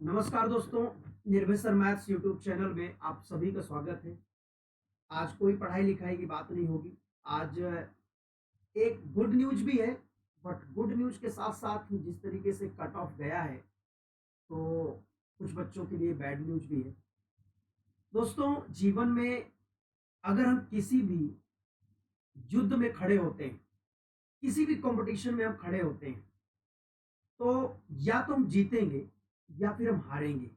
नमस्कार दोस्तों। निर्भय सर मैथ्स यूट्यूब चैनल में आप सभी का स्वागत है। आज कोई पढ़ाई लिखाई की बात नहीं होगी। आज एक गुड न्यूज भी है, बट गुड न्यूज के साथ साथ जिस तरीके से कट ऑफ गया है, तो कुछ बच्चों के लिए बैड न्यूज भी है। दोस्तों, जीवन में अगर हम किसी भी युद्ध में खड़े होते हैं, किसी भी कंपटीशन में हम खड़े होते हैं, तो या तो हम जीतेंगे या फिर हम हारेंगे।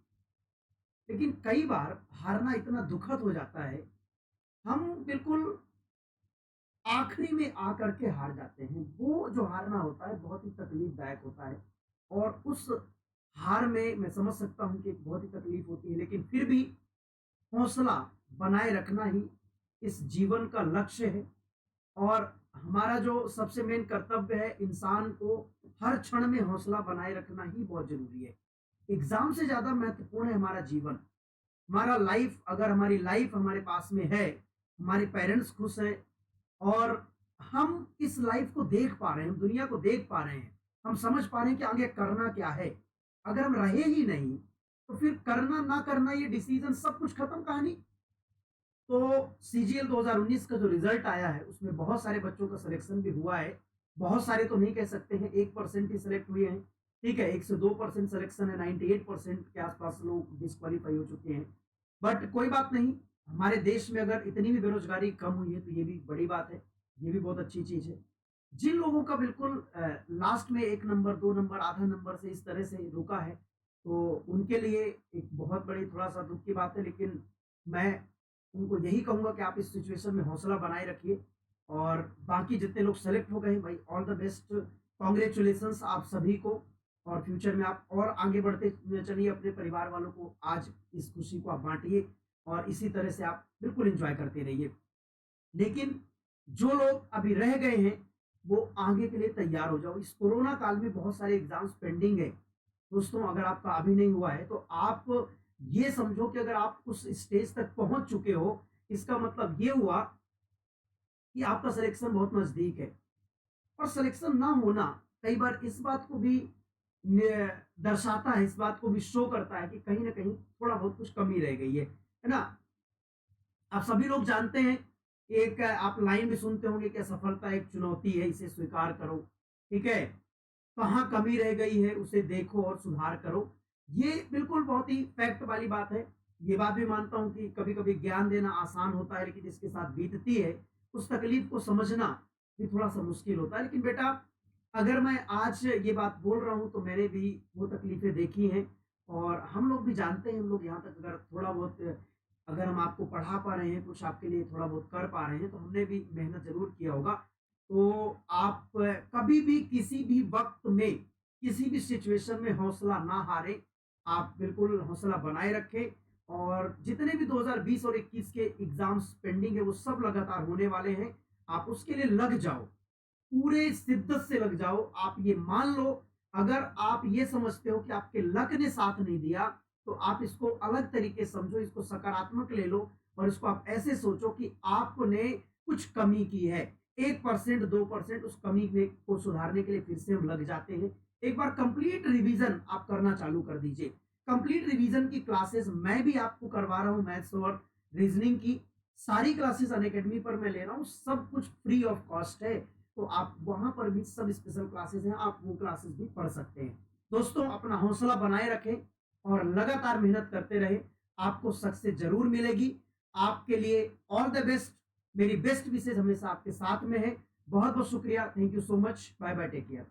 लेकिन कई बार हारना इतना दुखद हो जाता है, हम बिल्कुल आखिरी में आकर के हार जाते हैं। वो जो हारना होता है बहुत ही तकलीफदायक होता है, और उस हार में मैं समझ सकता हूँ कि बहुत ही तकलीफ होती है, लेकिन फिर भी हौसला बनाए रखना ही इस जीवन का लक्ष्य है। और हमारा जो सबसे मेन कर्तव्य है, इंसान को हर क्षण में हौसला बनाए रखना ही बहुत जरूरी है। एग्जाम से ज्यादा महत्वपूर्ण है हमारा जीवन, हमारा लाइफ। अगर हमारी लाइफ हमारे पास में है, हमारे पेरेंट्स खुश है, और हम इस लाइफ को देख पा रहे हैं, हम दुनिया को देख पा रहे हैं, हम समझ पा रहे हैं कि आगे करना क्या है। अगर हम रहे ही नहीं, तो फिर करना ना करना ये डिसीजन, सब कुछ खत्म कहानी। तो सीजीएल 2019 का जो रिजल्ट आया है, उसमें बहुत सारे बच्चों का सिलेक्शन भी हुआ है। बहुत सारे तो नहीं कह सकते हैं, 1% ही सिलेक्ट हुए हैं। ठीक है, 1 से 2% सिलेक्शन है, 98% के आसपास लोग डिस्क्वालीफाई हो चुके हैं। बट कोई बात नहीं, हमारे देश में अगर इतनी भी बेरोजगारी कम हुई है, तो ये भी बड़ी बात है, ये भी बहुत अच्छी चीज है। जिन लोगों का बिल्कुल लास्ट में 1 नंबर 2 नंबर आधा नंबर से इस तरह से रुका है, तो उनके लिए एक बहुत बड़ी थोड़ा सा दुख की बात है। लेकिन मैं उनको यही कहूंगा कि आप इस सिचुएशन में हौसला बनाए रखिए। और बाकी जितने लोग सेलेक्ट हो गए भाई, ऑल द बेस्ट, कॉन्ग्रेचुलेशंस आप सभी को। और फ्यूचर में आप और आगे बढ़ते चलिए, अपने परिवार वालों को आज इस खुशी को आप बांटिए, और इसी तरह से आप बिल्कुल एंजॉय करते रहिए। लेकिन जो लोग अभी रह गए हैं, वो आगे के लिए तैयार हो जाओ। इस कोरोना काल में बहुत सारे एग्जाम्स पेंडिंग है। दोस्तों, अगर आपका अभी नहीं हुआ है, तो आप ये समझो कि अगर आप उस स्टेज तक पहुंच चुके हो, इसका मतलब ये हुआ कि आपका सिलेक्शन बहुत नजदीक है। और सिलेक्शन ना होना कई बार इस बात को भी दर्शाता है, इस बात को भी शो करता है कि कहीं ना कहीं थोड़ा बहुत कुछ कमी रह गई है ना। आप सभी लोग जानते हैं, एक आप लाइन भी सुनते होंगे कि असफलता एक चुनौती है, इसे स्वीकार करो। ठीक है, कहाँ कमी रह गई है उसे देखो और सुधार करो। ये बिल्कुल बहुत ही फैक्ट वाली बात है। ये बात भी मानता हूँ कि कभी कभी ज्ञान देना आसान होता है, लेकिन जिसके साथ बीतती है, उस तकलीफ को समझना भी थोड़ा सा मुश्किल होता है। लेकिन बेटा, अगर मैं आज ये बात बोल रहा हूँ, तो मैंने भी वो तकलीफें देखी हैं। और हम लोग भी जानते हैं, हम लोग यहाँ तक अगर थोड़ा बहुत, अगर हम आपको पढ़ा पा रहे हैं, कुछ आपके लिए थोड़ा बहुत कर पा रहे हैं, तो हमने भी मेहनत ज़रूर किया होगा। तो आप कभी भी किसी भी वक़्त में, किसी भी सिचुएशन में हौसला ना हारें। आप बिल्कुल हौसला बनाए रखें, और जितने भी 2020 और 21 के एग्ज़ाम्स पेंडिंग है, वो सब लगातार होने वाले हैं। आप उसके लिए लग जाओ, पूरे शिद्दत से लग जाओ। आप ये मान लो, अगर आप ये समझते हो कि आपके लक ने साथ नहीं दिया, तो आप इसको अलग तरीके से समझो, इसको सकारात्मक ले लो। और इसको आप ऐसे सोचो कि आपने कुछ कमी की है। 1% 2% उस कमी में को सुधारने के लिए फिर से हम लग जाते हैं। एक बार कंप्लीट रिवीजन आप करना चालू कर दीजिए। कंप्लीट रिवीजन की क्लासेस मैं भी आपको करवा रहा हूँ, मैथ्स और रीजनिंग की सारी क्लासेस अनअकैडमी पर मैं ले रहा हूँ, सब कुछ फ्री ऑफ कॉस्ट है। तो आप वहां पर भी सब स्पेशल क्लासेस हैं, आप वो क्लासेस भी पढ़ सकते हैं। दोस्तों, अपना हौसला बनाए रखें और लगातार मेहनत करते रहे, आपको सक्सेस जरूर मिलेगी। आपके लिए ऑल द बेस्ट। मेरी बेस्ट विशेष हमेशा आपके साथ में है। बहुत बहुत शुक्रिया, thank you so much, bye bye, take care.